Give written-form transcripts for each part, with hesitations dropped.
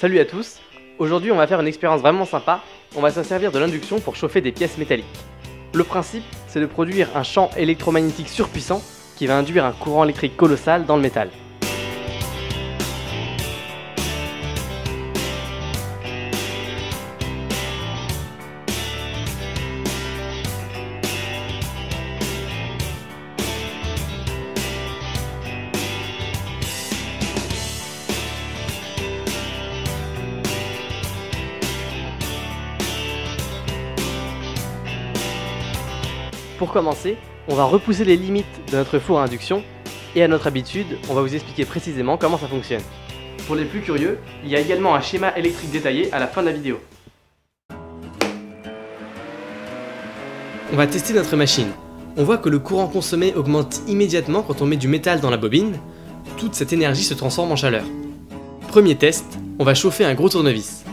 Salut à tous, aujourd'hui on va faire une expérience vraiment sympa, on va se servir de l'induction pour chauffer des pièces métalliques. Le principe, c'est de produire un champ électromagnétique surpuissant qui va induire un courant électrique colossal dans le métal. Pour commencer, on va repousser les limites de notre four à induction et à notre habitude, on va vous expliquer précisément comment ça fonctionne. Pour les plus curieux, il y a également un schéma électrique détaillé à la fin de la vidéo. On va tester notre machine. On voit que le courant consommé augmente immédiatement quand on met du métal dans la bobine. Toute cette énergie se transforme en chaleur. Premier test, on va chauffer un gros tournevis.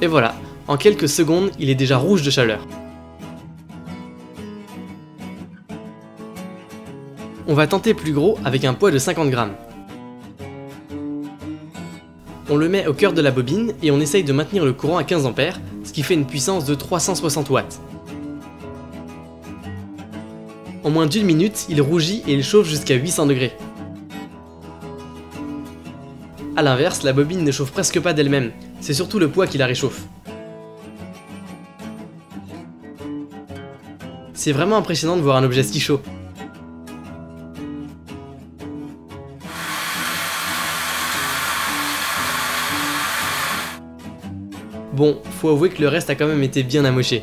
Et voilà. En quelques secondes, il est déjà rouge de chaleur. On va tenter plus gros avec un poids de 50 grammes. On le met au cœur de la bobine et on essaye de maintenir le courant à 15 A, ce qui fait une puissance de 360 watts. En moins d'une minute, il rougit et il chauffe jusqu'à 800 degrés. A l'inverse, la bobine ne chauffe presque pas d'elle-même, c'est surtout le poids qui la réchauffe. C'est vraiment impressionnant de voir un objet si chaud. Bon, faut avouer que le reste a quand même été bien amoché.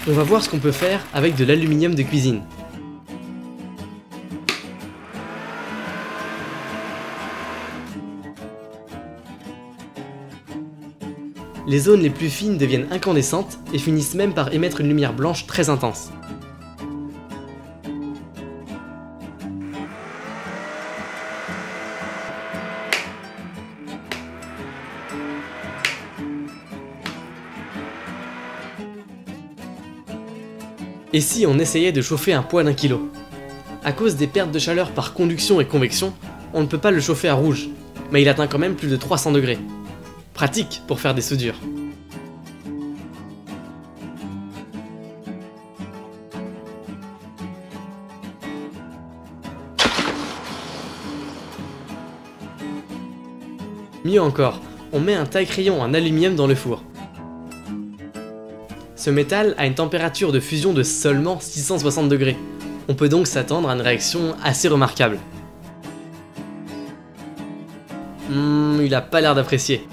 On va voir ce qu'on peut faire avec de l'aluminium de cuisine. Les zones les plus fines deviennent incandescentes et finissent même par émettre une lumière blanche très intense. Et si on essayait de chauffer un poids d'1 kg? À cause des pertes de chaleur par conduction et convection, on ne peut pas le chauffer à rouge, mais il atteint quand même plus de 300 degrés. Pratique pour faire des soudures. Mieux encore, on met un taille-crayon en aluminium dans le four. Ce métal a une température de fusion de seulement 660 degrés. On peut donc s'attendre à une réaction assez remarquable. Il a pas l'air d'apprécier.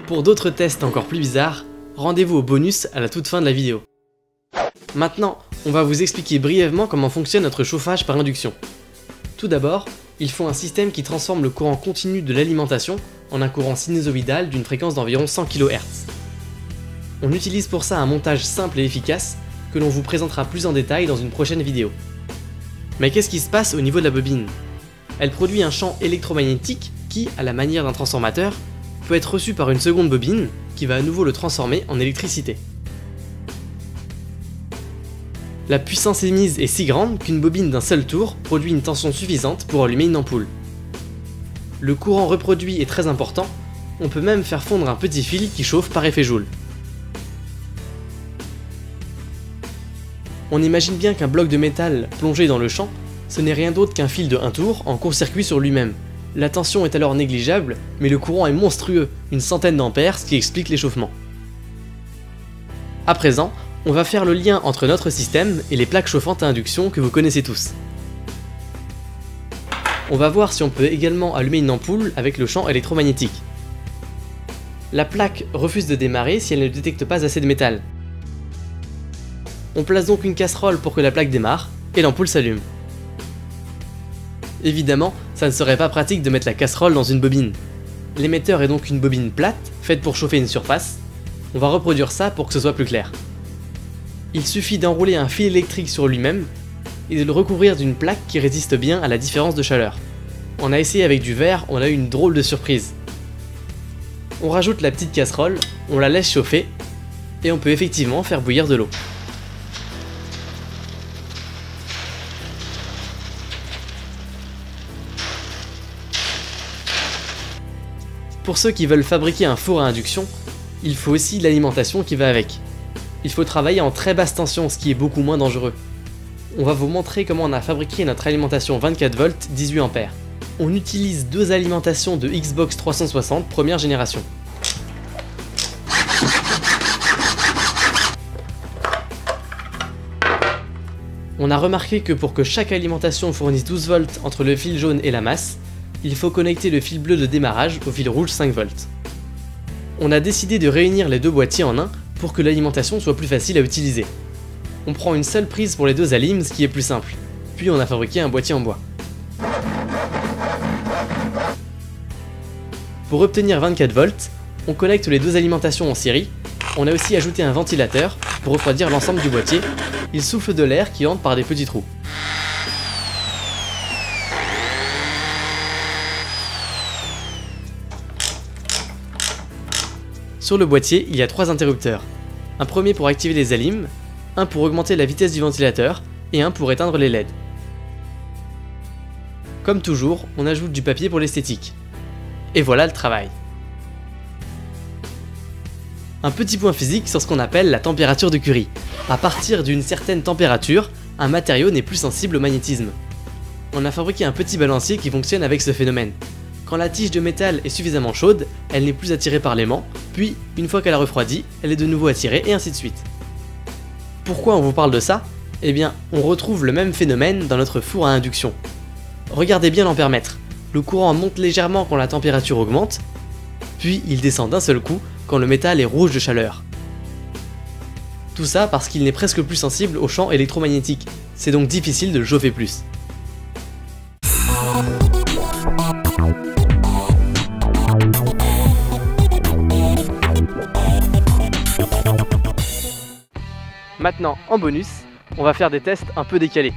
Pour d'autres tests encore plus bizarres, rendez-vous au bonus à la toute fin de la vidéo. Maintenant, on va vous expliquer brièvement comment fonctionne notre chauffage par induction. Tout d'abord, il faut un système qui transforme le courant continu de l'alimentation en un courant sinusoïdal d'une fréquence d'environ 100 kHz. On utilise pour ça un montage simple et efficace que l'on vous présentera plus en détail dans une prochaine vidéo. Mais qu'est-ce qui se passe au niveau de la bobine? Elle produit un champ électromagnétique qui, à la manière d'un transformateur, peut être reçu par une seconde bobine qui va à nouveau le transformer en électricité. La puissance émise est si grande qu'une bobine d'un seul tour produit une tension suffisante pour allumer une ampoule. Le courant reproduit est très important, on peut même faire fondre un petit fil qui chauffe par effet Joule. On imagine bien qu'un bloc de métal plongé dans le champ, ce n'est rien d'autre qu'un fil de 1 tour en court-circuit sur lui-même. La tension est alors négligeable, mais le courant est monstrueux, une centaine d'ampères, ce qui explique l'échauffement. À présent, on va faire le lien entre notre système et les plaques chauffantes à induction que vous connaissez tous. On va voir si on peut également allumer une ampoule avec le champ électromagnétique. La plaque refuse de démarrer si elle ne détecte pas assez de métal. On place donc une casserole pour que la plaque démarre, et l'ampoule s'allume. Évidemment, ça ne serait pas pratique de mettre la casserole dans une bobine. L'émetteur est donc une bobine plate, faite pour chauffer une surface. On va reproduire ça pour que ce soit plus clair. Il suffit d'enrouler un fil électrique sur lui-même et de le recouvrir d'une plaque qui résiste bien à la différence de chaleur. On a essayé avec du verre, on a eu une drôle de surprise. On rajoute la petite casserole, on la laisse chauffer, et on peut effectivement faire bouillir de l'eau. Pour ceux qui veulent fabriquer un four à induction, il faut aussi l'alimentation qui va avec. Il faut travailler en très basse tension, ce qui est beaucoup moins dangereux. On va vous montrer comment on a fabriqué notre alimentation 24V 18A. On utilise deux alimentations de Xbox 360 première génération. On a remarqué que pour que chaque alimentation fournisse 12V entre le fil jaune et la masse, il faut connecter le fil bleu de démarrage au fil rouge 5V. On a décidé de réunir les deux boîtiers en un pour que l'alimentation soit plus facile à utiliser. On prend une seule prise pour les deux alims, ce qui est plus simple. Puis on a fabriqué un boîtier en bois. Pour obtenir 24V, on connecte les deux alimentations en série. On a aussi ajouté un ventilateur pour refroidir l'ensemble du boîtier. Il souffle de l'air qui entre par des petits trous. Sur le boîtier, il y a trois interrupteurs. Un premier pour activer les alims, un pour augmenter la vitesse du ventilateur et un pour éteindre les LED. Comme toujours, on ajoute du papier pour l'esthétique. Et voilà le travail. Un petit point physique sur ce qu'on appelle la température de Curie. À partir d'une certaine température, un matériau n'est plus sensible au magnétisme. On a fabriqué un petit balancier qui fonctionne avec ce phénomène. Quand la tige de métal est suffisamment chaude, elle n'est plus attirée par l'aimant, puis, une fois qu'elle a refroidi, elle est de nouveau attirée et ainsi de suite. Pourquoi on vous parle de ça? Eh bien, on retrouve le même phénomène dans notre four à induction. Regardez bien l'ampèremètre. Le courant monte légèrement quand la température augmente, puis il descend d'un seul coup quand le métal est rouge de chaleur. Tout ça parce qu'il n'est presque plus sensible au champ électromagnétique. C'est donc difficile de le chauffer plus. Maintenant, en bonus, on va faire des tests un peu décalés.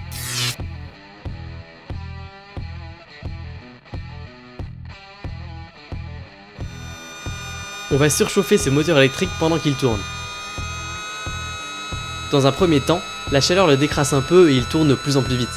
On va surchauffer ce moteur électrique pendant qu'il tourne. Dans un premier temps, la chaleur le décrasse un peu et il tourne de plus en plus vite.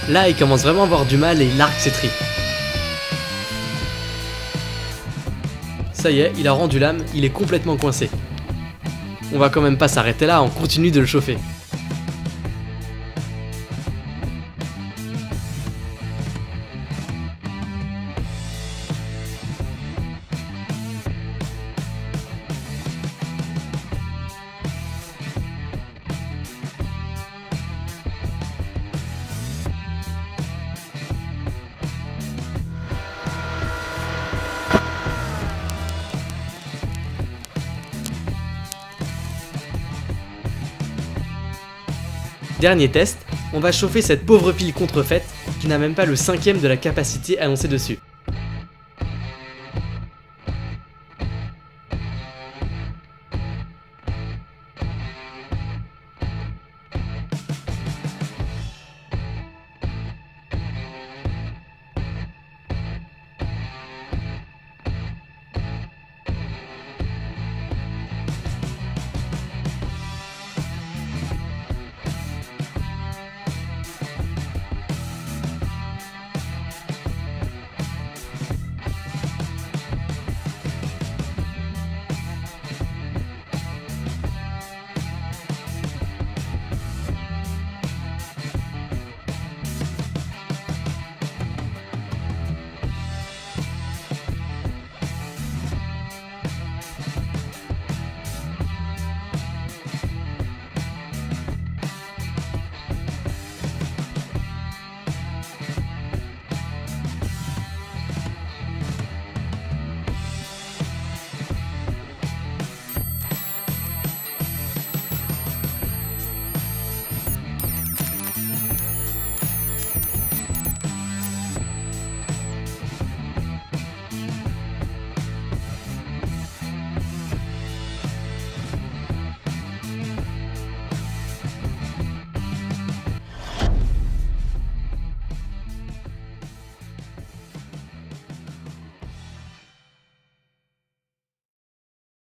Là, il commence vraiment à avoir du mal et il largue ses tris. Ça y est, il a rendu l'âme, il est complètement coincé. On va quand même pas s'arrêter là, on continue de le chauffer. Dernier test, on va chauffer cette pauvre pile contrefaite qui n'a même pas le cinquième de la capacité annoncée dessus.